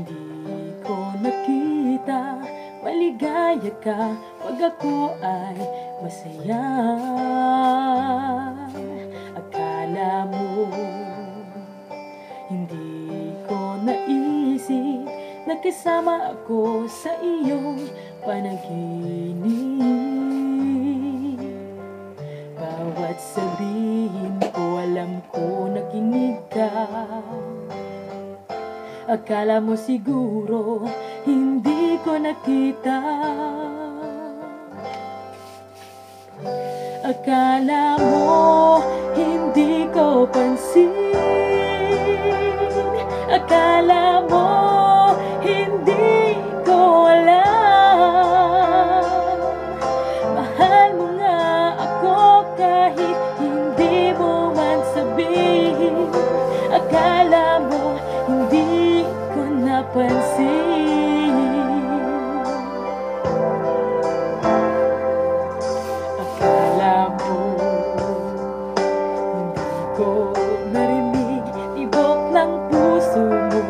Hindi ko nakita, maligaya ka pag ako ay masaya. Akala mo hindi ko naisip na kasama ako sa iyong panaginip. Bawat sabihin ko, alam ko nakinig ka. Akala mo siguro hindi ko nakita. Akala mo hindi ko pansin. Akala mo hindi ko alam. Mahal mo nga ako kahit hindi mo man sabihin. Akala mo hindi ko napansin. Akala mo hindi ko narinig tibok ng puso mo,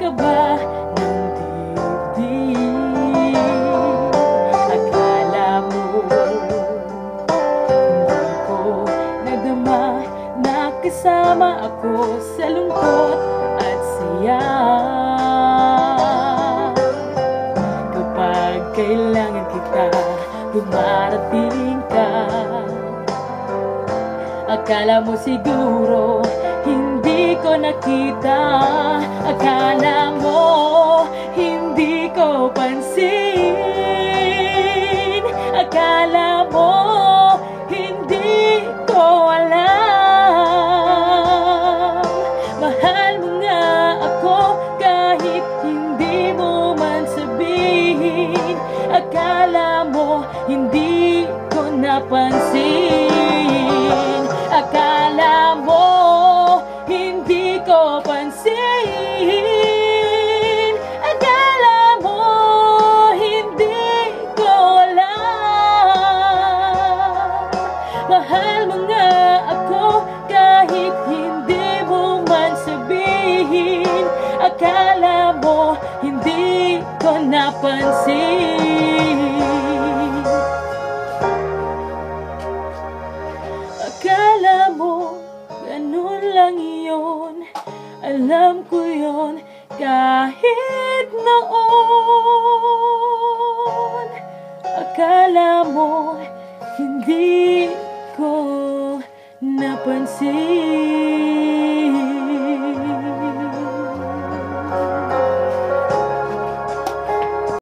kaba ng dibdib. Akala mo hindi ko nadama na kasama ako sa lungkot at saya. Kapag kailangan kita, dumarating ka. Akala mo siguro hindi ko nakita. Akala mo hindi ko pansin. Akala mo hindi ko alam. Mahal mo nga ako kahit hindi mo man sabihin. Akala mo hindi ko napansin. Akala mo hindi ko pansin. Akala mo hindi ko alam. Mahal mo nga ako kahit hindi mo man sabihin. Akala mo hindi ko napansin. Akala mo ganun lang yun. Alam ko yun kahit noon. Akala mo hindi ko napansin.